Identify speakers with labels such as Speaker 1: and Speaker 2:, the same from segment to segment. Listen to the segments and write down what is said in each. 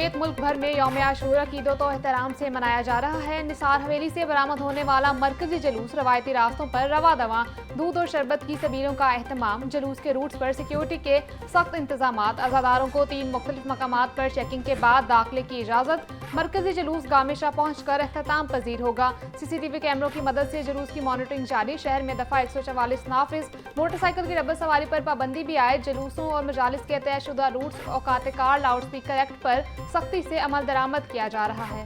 Speaker 1: समेत मुल्क भर में यौम आशूरा ईद तो एहतराम से मनाया जा रहा है। निसार हवेली से बरामद होने वाला मरकजी जुलूस रवायती रास्तों पर रवा दवा दूध और शरबत की सबीलों का अहतमाम। जुलूस के रूट्स पर सिक्योरिटी के सख्त इंतजाम। अज़ादारों को 3 मुख्तलिफ मकामात पर चेकिंग के बाद दाखिले की इजाज़त। मरकजी जुलूस गामेशा पहुँच कर अख्ताम पजीर होगा। CCTV कैमरों की मदद से जुलूस की मॉनिटरिंग जारी। शहर में दफ़ा 144 नाफिज। मोटरसाइकिल की रबर सवारी पर पाबंदी भी आए। जुलूसों और मजालिस के तयशुदा रूट्स औकात कार लाउड स्पीकर एक्ट पर सख्ती से अमल दरामद किया जा रहा है।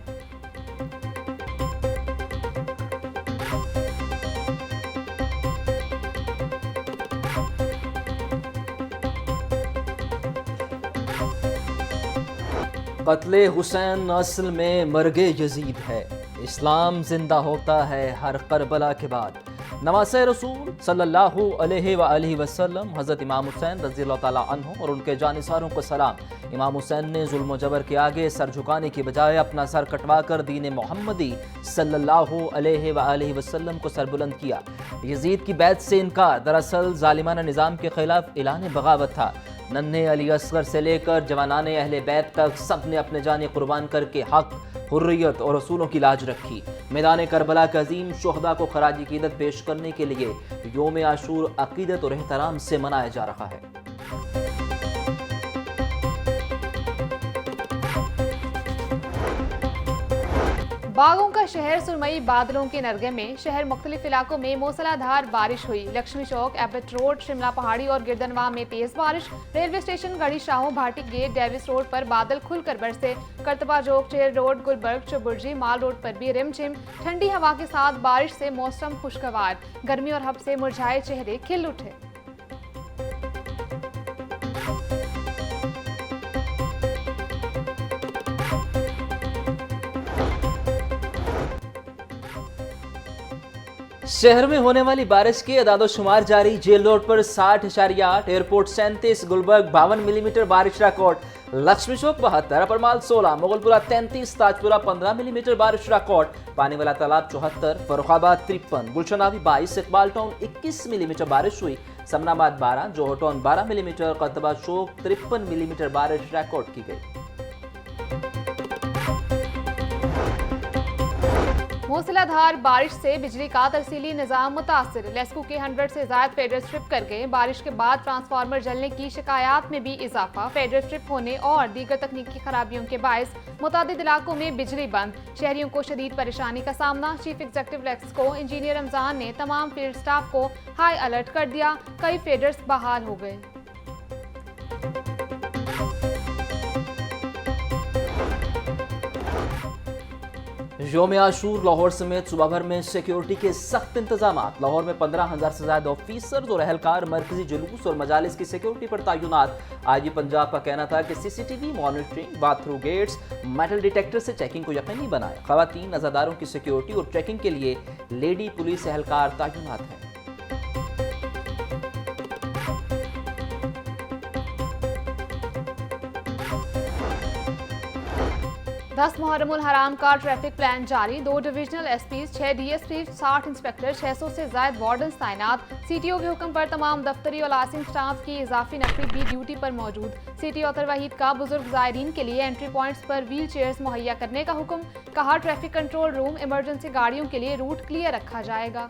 Speaker 2: कत्ले हुसैन असल में मर्गे यजीद है। इस्लाम जिंदा होता है हर करबला के बाद। नवासे रसूल सल्लल्लाहु अलैहि वसल्लम हज़रत इमाम हुसैन रज़ियल्लाहु ताला अन्हु और उनके जानिसारों को सलाम। इमाम हुसैन ने जुल्म जबर के आगे सर झुकाने की बजाय अपना सर कटवाकर दीन मोहम्मदी सल्लल्लाहु अलैहि वसल्लम को सरबुलंद किया। यजीद की बैत से इनकार दरअसल जालिमाना निज़ाम के खिलाफ ऐलान बगावत था। नन्हे अली असगर से लेकर जवानाने अहले बैत तक सब ने अपने जाने कुर्बान करके हक, हुर्रियत और रसूलों की लाज रखी। मैदान करबला के अजीम शुहदा को खराज अकीदत पेश करने के लिए यौम आशूर अकीदत और एहतराम से मनाया जा रहा है।
Speaker 1: बागों का शहर सुरमई बादलों के नरगे में। शहर मुख्तलिफ इलाकों में मूसलाधार बारिश हुई। लक्ष्मी चौक, एबट रोड, शिमला पहाड़ी और गिरदनवा में तेज बारिश। रेलवे स्टेशन, गढ़ी शाहों, भाटी गेट, डेविस रोड पर बादल खुलकर बरसे। करतबा चौक, चेर रोड, गुलबर्ग, चुबुर्जी, माल रोड पर भी रिमझिम। ठंडी हवा के साथ बारिश से मौसम खुशगवार। गर्मी और हब से मुरझाए चेहरे खिल उठे।
Speaker 2: शहर में होने वाली बारिश के अदादोशुमार जारी। जेल रोड पर 60.8, एयरपोर्ट 37, गुलबर्ग 52 मिलीमीटर बारिश रिकॉर्ड। लक्ष्मी चौक 72, अपरमाल 16, मुगलपुरा 33, ताजपुरा 15 मिलीमीटर बारिश रिकॉर्ड। पानी वाला तालाब 74, फरुखाबाद 53, गुलशनावी 22, इकबाल टाउन 21 मिलीमीटर बारिश हुई। समनाबाद 12, जोहर टाउन 12 मिलीमीटर, करतबा चौक 53 मिलीमीटर बारिश रिकॉर्ड की गई।
Speaker 1: मूसलाधार बारिश से बिजली का तरसीली निजाम मुतासिर। लेस्को के 100 से ज्यादा फेडरल स्ट्रिप कर गए। बारिश के बाद ट्रांसफार्मर जलने की शिकायत में भी इजाफा। फेडरल स्ट्रिप होने और दीगर तकनीकी खराबियों के बायस मुतादिद इलाकों में बिजली बंद। शहरियों को शदीद परेशानी का सामना। Chief executive LESCO engineer Ramzan ने तमाम फील्ड स्टाफ को हाई अलर्ट कर दिया। कई फेडर्स बहाल हो गए।
Speaker 2: यौम आशूर लाहौर समेत सूबा भर में सिक्योरिटी के सख्त इंतजाम। लाहौर में 15,000 से ज्यादा ऑफिसर्स और अहलकार मरकजी जुलूस और मजालिस की सिक्योरिटी पर तैनात। आईजी पंजाब का कहना था कि CCTV मॉनिटरिंग, बाथरू गेट्स, मेटल डिटेक्टर से चेकिंग को यकीनी बनाए। खवातीन अज़ादारों की सिक्योरिटी और चेकिंग के लिए लेडी पुलिस एहलकार तैनात हैं।
Speaker 1: 10 मुहर्रमुल हराम का ट्रैफिक प्लान जारी। 2 डिविजनल SPs, 6 DSP, 60 इंस्पेक्टर, 600 से ज्यादा वार्डन्स तैनात। CTO के हुक्म पर तमाम दफ्तरी और लासिम स्टाफ की इजाफी नफरी भी ड्यूटी पर मौजूद। सिटी ऑथर वहीद का बुजुर्ग ज़ायरीन के लिए एंट्री पॉइंट्स पर व्हील चेयर्स मुहैया करने का हुक्म। कहा, ट्रैफिक कंट्रोल रूम इमरजेंसी गाड़ियों के लिए रूट क्लियर रखा जाएगा।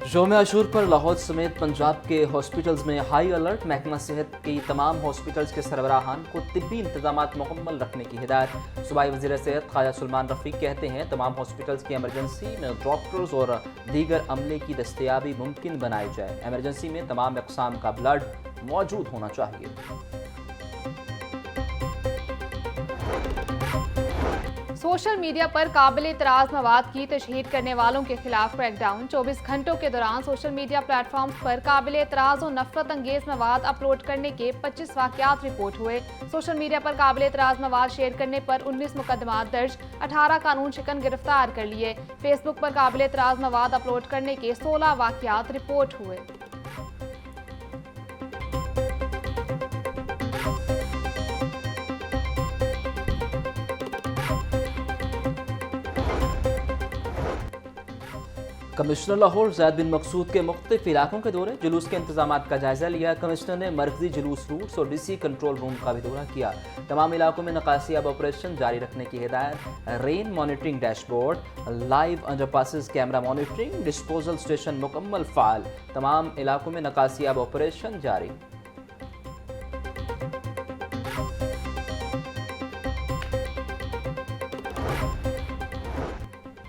Speaker 2: यौम आशूर पर लाहौर समेत पंजाब के हॉस्पिटल्स में हाई अलर्ट। महकमा सेहत की तमाम हॉस्पिटल्स के सरबराहान को तिब्बी इंतजामात मुकम्मल रखने की हिदायत। सूबाई वज़ीर सेहत ख्वाजा सुलेमान रफ़ीक कहते हैं, तमाम हॉस्पिटल्स की इमरजेंसी में डॉक्टर्स और दीगर अमले की दस्तयाबी मुमकिन बनाई जाए। इमरजेंसी में तमाम अक़साम का ब्लड मौजूद होना चाहिए।
Speaker 1: सोशल मीडिया पर काबिल इतराज़ मवाद की तशहीर करने वालों के खिलाफ क्रैकडाउन। 24 घंटों के दौरान सोशल मीडिया प्लेटफॉर्म्स पर काबिल इतराज़ और नफरत अंगेज मवाद अपलोड करने के 25 वाक़यात रिपोर्ट हुए। सोशल मीडिया पर काबिल इतराज़ मवाद शेयर करने पर 19 मुकदमात दर्ज, 18 कानून शिकन गिरफ्तार कर लिए। फेसबुक पर काबिल इतराज़ मवाद अपलोड करने के 16 वाक़यात रिपोर्ट हुए।
Speaker 2: कमिश्नर लाहौर ज़ैद बिन मकसूद के मुख्तलिफ इलाकों के दौरे, जुलूस के इंतजाम का जायजा लिया। कमिश्नर ने मरकजी जुलूस रूट्स और डीसी कंट्रोल रूम का भी दौरा किया। तमाम इलाकों में नकासियाब ऑपरेशन जारी रखने की हिदायत। Rain monitoring dashboard, live underpasses camera monitoring, disposal station मुकम्मल फाल। तमाम इलाकों में नकासियाब ऑपरेशन जारी।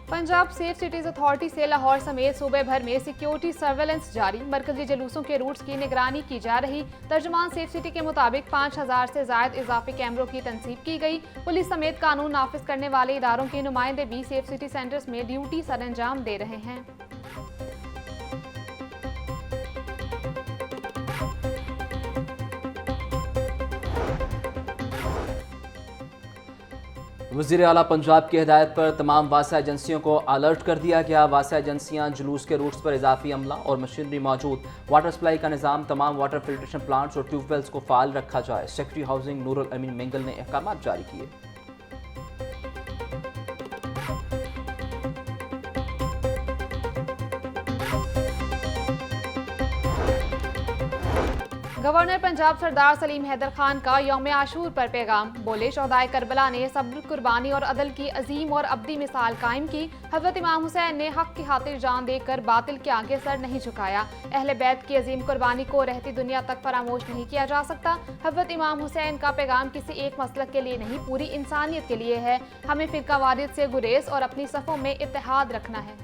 Speaker 1: पंजाब सेफ सिटीज अथॉरिटी से लाहौर समेत सूबे भर में सिक्योरिटी सर्वेलेंस जारी। मरकजी जुलूसों के रूट्स की निगरानी की जा रही। तर्जुमान सेफ सिटी के मुताबिक 5000 से जायद इजाफी कैमरों की तनसीब की गई। पुलिस समेत कानून नाफिज करने वाले इदारों के नुमाइंदे भी सेफ सिटी सेंटर्स में ड्यूटी सरअंजाम दे रहे हैं।
Speaker 2: वज़ीर आला पंजाब की हिदायत पर तमाम वासा एजेंसियों को अलर्ट कर दिया गया। वासा एजेंसियां जुलूस के रूट्स पर इजाफी अमला और मशीनरी मौजूद, वाटर सप्लाई का निज़ाम, तमाम वाटर फिल्ट्रेशन प्लांट्स और ट्यूबवेल्स को फाल रखा जाए। सेक्रेटरी हाउसिंग नूरुल अमीन मिंगल ने अहकाम जारी किए।
Speaker 1: गवर्नर पंजाब सरदार सलीम हैदर खान का यौम आशूर पर पैगाम। बोले, शोहदाए करबला ने सब्र, कुर्बानी और अदल की अजीम और अब्दी मिसाल कायम की। हज़रत इमाम हुसैन ने हक की खातिर जान देकर बातिल के आगे सर नहीं झुकाया। अहले बैत की अजीम कुर्बानी को रहती दुनिया तक फरामोश नहीं किया जा सकता। हज़रत इमाम हुसैन का पैगाम किसी एक मसलक के लिए नहीं, पूरी इंसानियत के लिए है। हमें फ़िरकावारियत से गुरेज और अपनी सफ़ों में इत्तेहाद रखना है।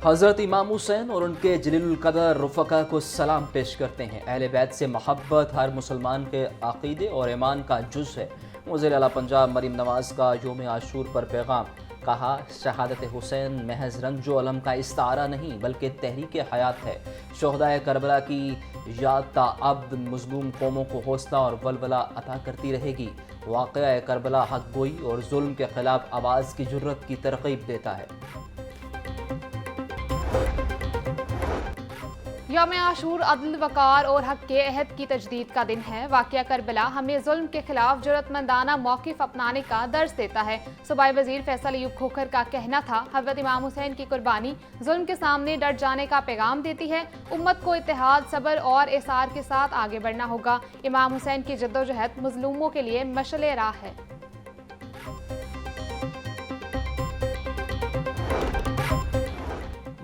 Speaker 2: हज़रत इमाम हुसैन और उनके जलीलुल कदर रुफ़का को सलाम पेश करते हैं। अहले बैत से मोहब्बत हर मुसलमान के अक़ीदे और ईमान का जुज़ है। वज़ीर आला पंजाब मरीम नवाज़ का यौम आशूर पर पैगाम। कहा, शहादत हुसैन महज रंजो अलम का इस्तारा नहीं बल्कि तहरीक हयात है। शोहदाए करबला की याद ताअब्द मज़लूम कौमों को हौसला और वलवला अता करती रहेगी। वाक़या करबला हक़ गोई और जुल्म के ख़िलाफ़ आवाज़ की जुर्रत की तरग़ीब देता है।
Speaker 1: यौम आशूर अदल, वक़ार और हक के अहद की तजदीद का दिन है। वाक़या करबला हमें जुल्म के खिलाफ जुर्रतमंदाना मौक़िफ़ अपनाने का दर्स देता है। सूबाई वज़ीर फैसल अयूब खोखर का कहना था, हज़रत इमाम हुसैन की कुर्बानी जुल्म के सामने डट जाने का पैगाम देती है। उम्मत को इत्तेहाद, सब्र और एसार के साथ आगे बढ़ना होगा। इमाम हुसैन की जद्दोजहद मज़लूमों के लिए मशअल राह है।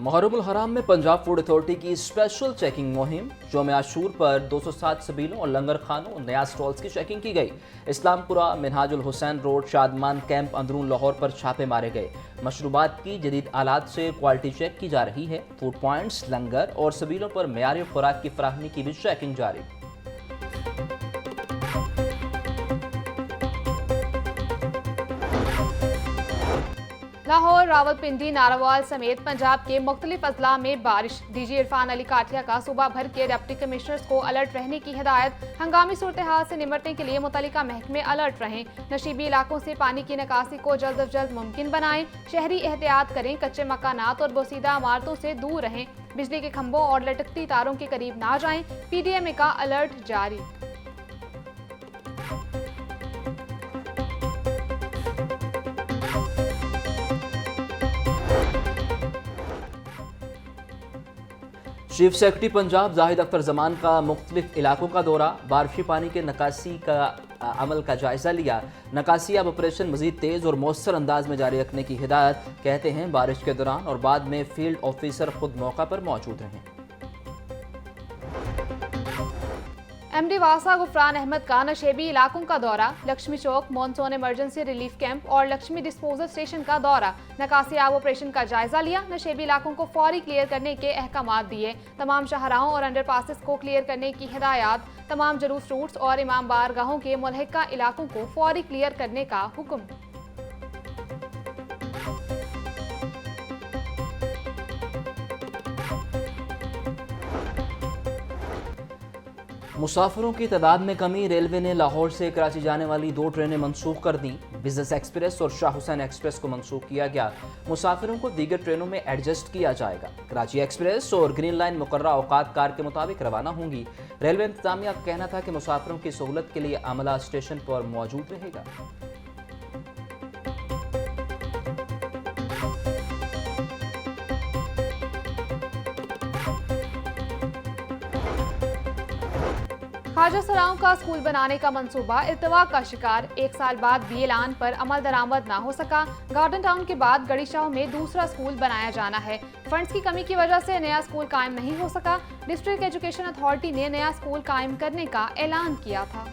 Speaker 2: मुहर्रमुल हराम में पंजाब फूड अथॉरिटी की स्पेशल चेकिंग मुहिम। यौम आशूर पर 207 सबीलों और लंगर खानों और नया स्टॉल्स की चेकिंग की गई। इस्लामपुरा, मिनहाजुल हुसैन रोड, शादमान कैंप अंदरून लाहौर पर छापे मारे गए। मशरूबात की जदीद आलात से क्वालिटी चेक की जा रही है। फूड पॉइंट्स, लंगर और सबीलों पर मेयारी खुराक की फराहमी की भी चेकिंग जारी।
Speaker 1: लाहौर, रावलपिंडी, नारावाल समेत पंजाब के मुख्तलिफ अजला में बारिश। डीजी इरफान अली काठिया का सूबा भर के डिप्टी कमिश्नर्स को अलर्ट रहने की हिदायत। हंगामी सूरत हाल से निमटने के लिए मुतल्लिका महकमे अलर्ट रहें। नशीबी इलाकों से पानी की निकासी को जल्द अज जल्द मुमकिन बनाएं। शहरी एहतियात करें, कच्चे मकानात और बोसीदा इमारतों से दूर रहें। बिजली के खंभों और लटकती तारों के करीब ना जाएं। PDMA का अलर्ट जारी।
Speaker 2: चीफ सेक्रेटरी पंजाब जाहिद अख्तर जमान का मुख्तलिफ इलाकों का दौरा। बारिशी पानी के नकासी का अमल का जायजा लिया। नकासियाब ऑपरेशन मजीद तेज़ और मौसर अंदाज में जारी रखने की हिदायत। कहते हैं बारिश के दौरान और बाद में फील्ड ऑफिसर खुद मौका पर मौजूद रहें।
Speaker 1: MD वासा गुफरान अहमद का नशेबी इलाकों का दौरा। लक्ष्मी चौक, मॉनसून इमरजेंसी रिलीफ कैंप और लक्ष्मी डिस्पोजल स्टेशन का दौरा। नकासियाब ऑपरेशन का जायजा लिया। नशेबी इलाकों को फौरी क्लियर करने के अहकामात दिए। तमाम शाहराहों और अंडरपासेस को क्लियर करने की हिदायत। तमाम जुलूस रूट्स और इमाम बारगाहों के मुल्हिका इलाकों को फौरी क्लियर करने का हुक्म। मुसाफिरों की तादाद में कमी। रेलवे ने लाहौर से कराची जाने वाली 2 ट्रेनें मंसूख कर दी।
Speaker 2: बिजनेस एक्सप्रेस और शाह हुसैन एक्सप्रेस को मंसूख किया गया। मुसाफिरों को दीगर ट्रेनों में एडजस्ट किया जाएगा। कराची एक्सप्रेस और ग्रीन लाइन मुकर्रर औकात कार के मुताबिक रवाना होंगी। रेलवे इंतजामिया का कहना था कि मुसाफिरों की सहूलत के लिए अमला स्टेशन पर मौजूद रहेगा।
Speaker 1: ख्वाजा सराओं का स्कूल बनाने का मंसूबा इल्तवा का शिकार। 1 साल बाद भी ऐलान पर अमल दरामद ना हो सका। गार्डन टाउन के बाद गड़ीशाह में दूसरा स्कूल बनाया जाना है। फंड्स की कमी की वजह से नया स्कूल कायम नहीं हो सका। डिस्ट्रिक्ट एजुकेशन अथॉरिटी ने नया स्कूल कायम करने का ऐलान किया था।